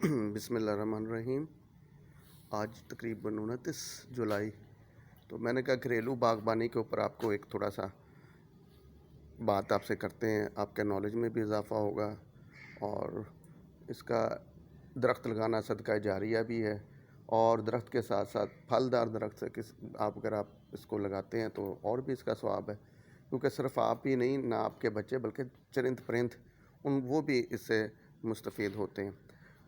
बिस्मिल्लाहिर्रहमानिर्रहीम। आज तकरीबन 29 जुलाई। तो मैंने कहा घरेलू बागबानी के ऊपर आपको एक थोड़ा सा बात आपसे करते हैं, आपके नॉलेज में भी इजाफ़ा होगा और इसका दरख्त लगाना सदका जारिया भी है। और दरख्त के साथ साथ फलदार दरख्त से अगर आप इसको लगाते हैं तो और भी इसका सवाब है, क्योंकि सिर्फ आप ही नहीं, ना आपके बच्चे बल्कि चरिंद परिंद वो भी इससे मुस्तफ़ीद होते हैं।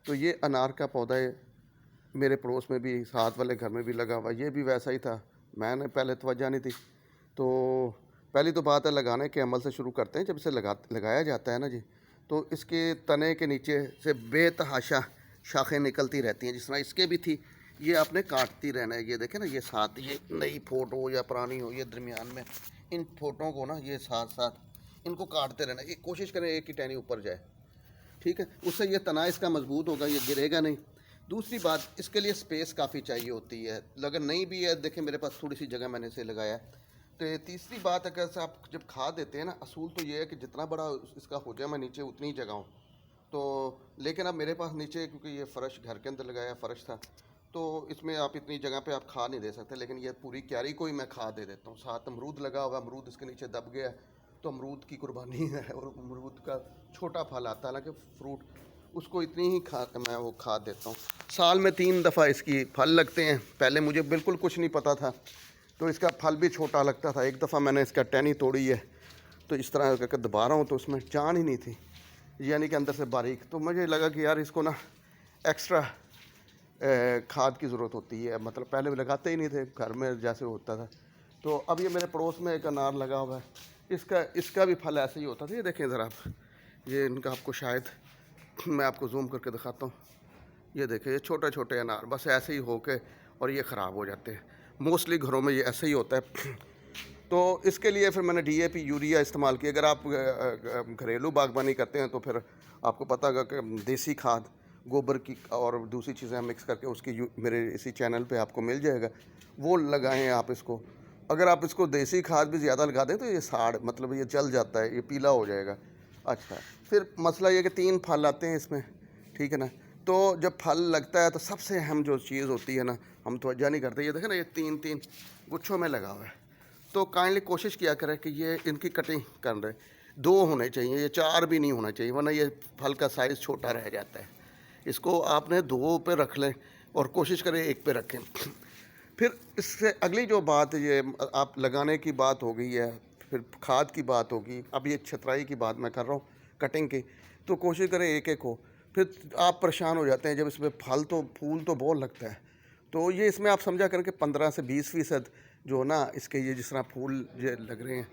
तो ये अनार का पौधा है, मेरे पड़ोस में भी, साथ वाले घर में भी लगा हुआ, ये भी वैसा ही था। मैंने पहले तवज्जो नहीं थी। तो पहली तो बात है लगाने के अमल से शुरू करते हैं। जब इसे लगाया जाता है ना जी, तो इसके तने के नीचे से बेतहाशा शाखें निकलती रहती हैं, जिस तरह इसके भी थी। ये आपने काटती रहना है। ये देखें ना, ये साथ, ये नई फ़ोटो हो या पुरानी हो, ये दरमियान में इन फ़ोटो को ना ये साथ साथ इनको काटते रहना। ये कोशिश करें एक ही टहनी ऊपर जाए, ठीक है। उससे ये तना इसका मजबूत होगा, ये गिरेगा नहीं। दूसरी बात, इसके लिए स्पेस काफ़ी चाहिए होती है। अगर नहीं भी है, देखें मेरे पास थोड़ी सी जगह मैंने इसे लगाया है। तो तीसरी बात, अगर आप जब खाद देते हैं ना, असूल तो ये है कि जितना बड़ा इसका हो जाए मैं नीचे उतनी ही जगह हूँ। तो लेकिन अब मेरे पास नीचे, क्योंकि ये फ़र्श घर के अंदर लगाया फ़र्श था, तो इसमें आप इतनी जगह पे आप खाद नहीं दे सकते। लेकिन ये पूरी क्यारी को ही मैं खाद दे देता हूँ। साथ अमरूद लगा हुआ, अमरूद इसके नीचे दब गया, तो अमरूद की कुर्बानी है। और अमरूद का छोटा फल आता है, हालांकि फ्रूट, उसको इतनी ही मैं वो खाद देता हूँ। साल में 3 दफ़ा इसकी फल लगते हैं। पहले मुझे बिल्कुल कुछ नहीं पता था, तो इसका फल भी छोटा लगता था। एक दफ़ा मैंने इसका टहनी तोड़ी है, तो इस तरह करके दबा रहा हूँ, तो उसमें जान ही नहीं थी, यानी कि अंदर से बारीक। तो मुझे लगा कि यार इसको ना एक्स्ट्रा खाद की ज़रूरत होती है। मतलब पहले लगाते ही नहीं थे, घर में जैसे होता था। तो अब ये मेरे पड़ोस में एक अनार लगा हुआ है, इसका भी फल ऐसे ही होता था। ये देखें ज़रा आप, ये इनका आपको शायद मैं आपको जूम करके दिखाता हूँ। ये देखें, ये छोटे छोटे अनार बस ऐसे ही होके और ये ख़राब हो जाते हैं। मोस्टली घरों में ये ऐसे ही होता है। तो इसके लिए फिर मैंने डीएपी यूरिया इस्तेमाल किया। अगर आप घरेलू बागबानी करते हैं तो फिर आपको पता होगा कि देसी खाद, गोबर की और दूसरी चीज़ें मिक्स करके उसकी मेरे इसी चैनल पे आपको मिल जाएगा, वो लगाएं आप इसको। अगर आप इसको देसी खाद भी ज़्यादा लगा दें तो ये साड़, मतलब ये जल जाता है, ये पीला हो जाएगा। अच्छा, फिर मसला ये कि 3 फल आते हैं इसमें, ठीक है ना। तो जब फल लगता है तो सबसे अहम जो चीज़ होती है ना, हम तवज्जो नहीं करते। ये देखें ना, ये 3-3 गुच्छों में लगा हुआ है। तो काइंडली कोशिश किया करें कि ये इनकी कटिंग कर रहे, 2 होने चाहिए, ये 4 भी नहीं होना चाहिए, वरना ये फल का साइज़ छोटा रह जाता है। इसको आपने 2 पे रख लें और कोशिश करें 1 पे रखें। फिर इससे अगली जो बात, ये आप लगाने की बात हो गई है, फिर खाद की बात होगी, अब ये छतराई की बात मैं कर रहा हूँ, कटिंग की। तो कोशिश करें एक एक हो। फिर आप परेशान हो जाते हैं जब इसमें फूल तो बहुत लगता है। तो ये इसमें आप समझा करें कि 15 से 20% जो ना इसके, ये जिस तरह फूल ये लग रहे हैं,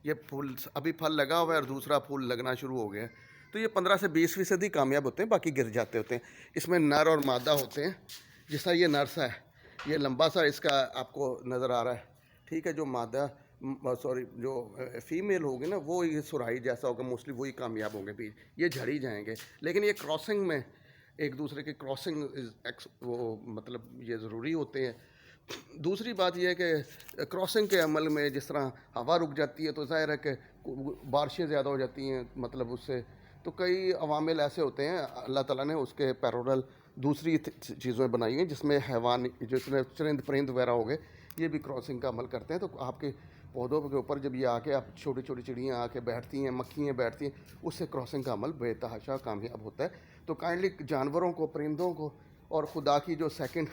ये फूल अभी फल लगा हुआ है और दूसरा फूल लगना शुरू हो गया है, तो ये 15 से 20% ही कामयाब होते हैं, बाकी गिर जाते होते हैं। इसमें नर और मादा होते हैं। जिस तरह ये नर सा है, ये लंबा सा इसका आपको नज़र आ रहा है, ठीक है। जो मादा, सॉरी, जो फीमेल होगी ना, वो ये सुराही जैसा होगा, मोस्टली वही कामयाब होंगे, भी ये झड़ ही जाएंगे। लेकिन ये क्रॉसिंग में, एक दूसरे के क्रॉसिंग वो मतलब ये ज़रूरी होते हैं। दूसरी बात यह है कि क्रॉसिंग के अमल में जिस तरह हवा रुक जाती है तो ज़ाहिर है कि बारिशें ज़्यादा हो जाती हैं, मतलब उससे तो कई अवामिल ऐसे होते हैं, अल्लाह ताला ने उसके पैरेलल दूसरी चीज़ें बनाई हैं, जिसमें हैवान, जिसमें चरिंद परिंद वगैरह हो गए, ये भी क्रॉसिंग का अमल करते हैं। तो आपके पौधों के ऊपर जब ये आके, आप छोटी छोटी चिड़ियाँ आके बैठती हैं, मक्खियाँ बैठती हैं, उससे क्रॉसिंग का अमल बेतहाशा कामयाब होता है। तो काइंडली जानवरों को, परिंदों को, और खुदा की जो सेकंड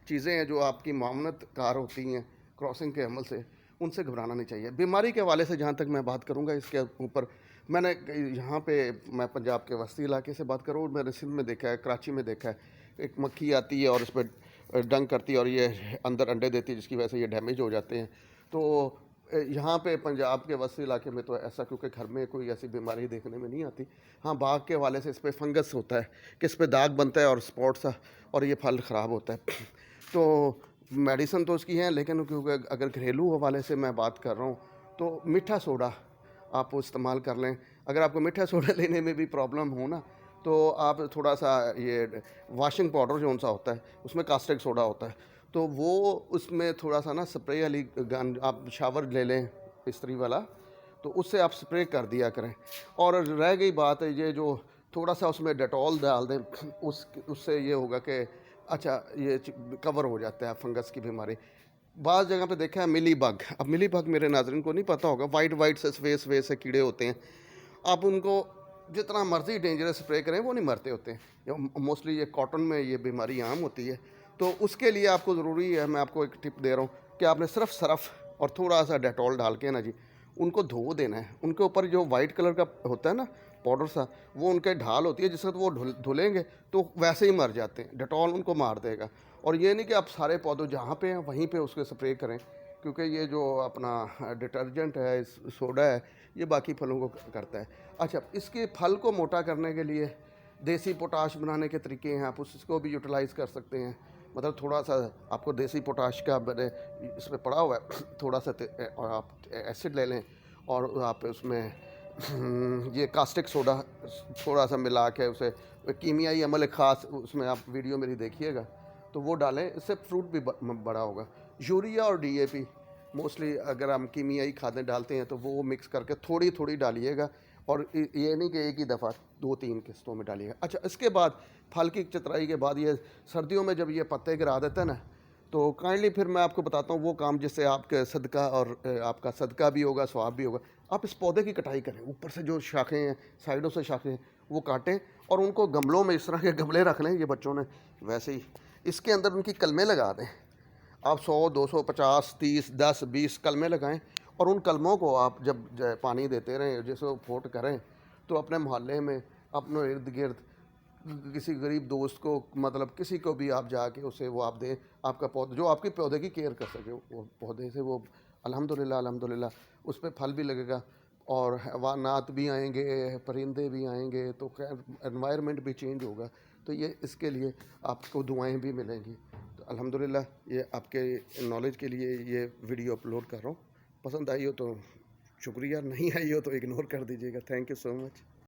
चीज़ें हैं जो आपकी मामनत कार होती हैं क्रॉसिंग के अमल से, उनसे घबराना नहीं चाहिए। बीमारी के हवाले से जहाँ तक मैं बात करूँगा, इसके ऊपर मैंने यहाँ पे, मैं पंजाब के वस्ती इलाके से बात करूँ, मैंने सिंध में देखा है, कराची में देखा है, एक मक्खी आती है और उस पर डंक करती है और ये अंदर अंडे देती है, जिसकी वजह से ये डैमेज हो जाते हैं। तो यहाँ पे पंजाब के वस्ती इलाके में तो ऐसा, क्योंकि घर में कोई ऐसी बीमारी देखने में नहीं आती। हाँ, बाग के हवाले से इस पर फंगस होता है कि इस पर दाग बनता है और स्पॉट सा, और ये फल ख़राब होता है। तो मेडिसिन तो उसकी है, लेकिन क्योंकि अगर घरेलू हवाले से मैं बात कर रहा हूँ, तो मीठा सोडा आप वो इस्तेमाल कर लें। अगर आपको मीठा सोडा लेने में भी प्रॉब्लम हो ना, तो आप थोड़ा सा ये वॉशिंग पाउडर जो सा होता है, उसमें कास्टिक सोडा होता है, तो वो उसमें थोड़ा सा ना स्प्रे वाली गन, आप शावर ले लें इस्त्री वाला, तो उससे आप स्प्रे कर दिया करें। और रह गई बात है ये जो थोड़ा सा उसमें डेटॉल डाल दें, उससे ये होगा कि अच्छा ये कवर हो जाता है फंगस की बीमारी। बाज़ जगह पे देखा है मिली बग, अब मिली बग मेरे नाज़रीन को नहीं पता होगा, वाइट वाइट से सफ़ेद सफ़ेद से कीड़े होते हैं। आप उनको जितना मर्ज़ी डेंजरस स्प्रे करें वो नहीं मरते होते हैं। मोस्टली ये कॉटन में ये बीमारी आम होती है। तो उसके लिए आपको ज़रूरी है, मैं आपको एक टिप दे रहा हूँ कि आपने सिर्फ सरफ़ और थोड़ा सा डेटॉल डाल के ना जी उनको धो देना है। उनके ऊपर जो वाइट कलर का होता है ना पाउडर सा, वो उनके ढाल होती है जिससे तो वो धुलेंगे तो वैसे ही मर जाते हैं, डेटॉल उनको मार देगा। और ये नहीं कि आप सारे पौधे जहाँ पे हैं वहीं पे उसके स्प्रे करें, क्योंकि ये जो अपना डिटर्जेंट है, सोडा है, ये बाकी फलों को करता है। अच्छा, इसके फल को मोटा करने के लिए देसी पोटाश बनाने के तरीके हैं, आप उसको भी यूटिलाइज़ कर सकते हैं। मतलब थोड़ा सा आपको देसी पोटाश का मैंने इसमें पड़ा हुआ है, थोड़ा सा और आप एसिड ले लें और आप उसमें ये कास्टिक सोडा थोड़ा सा मिला के उसे कीमियाई अमल एक ख़ास उसमें आप वीडियो मेरी देखिएगा तो वो डालें, इससे फ्रूट भी बड़ा होगा। यूरिया और डीएपी मोस्टली अगर हम कीमियाई खादें डालते हैं तो वो मिक्स करके थोड़ी थोड़ी डालिएगा, और ये नहीं कि एक ही दफ़ा 2-3 किस्तों में डालिएगा। अच्छा, इसके बाद फल की चतराई के बाद ये सर्दियों में जब ये पत्ते गिरा देते हैं ना, तो काइंडली फिर मैं आपको बताता हूँ वो काम जिससे आपके सदका और आपका सदका भी होगा, सवाब भी होगा। आप इस पौधे की कटाई करें, ऊपर से जो शाखें हैं, साइडों से शाखें हैं, वो काटें और उनको गमलों में, इस तरह के गमले रख लें, ये बच्चों ने वैसे ही इसके अंदर उनकी कलमें लगा दें। आप 100, 200, 50, 30, 10, 20 कलमें लगाएं और उन कलमों को आप जब पानी देते रहें, जैसे वो फोट करें, तो अपने मोहल्ले में, अपने इर्द गिर्द किसी गरीब दोस्त को, मतलब किसी को भी आप जाके उसे वो आप दें, आपका पौधा जो आपके पौधे की केयर कर सके, वो पौधे से वो अल्हम्दुलिल्लाह अल्हम्दुलिल्लाह उस पर फल भी लगेगा और हैवानात भी आएंगे, परिंदे भी आएंगे, तो खैर एनवायरनमेंट भी चेंज होगा। तो ये इसके लिए आपको दुआएं भी मिलेंगी। तो अल्हम्दुलिल्लाह ये आपके नॉलेज के लिए ये वीडियो अपलोड कर रहा हूँ। पसंद आई हो तो शुक्रिया, नहीं आई हो तो इग्नोर कर दीजिएगा। Thank you so much.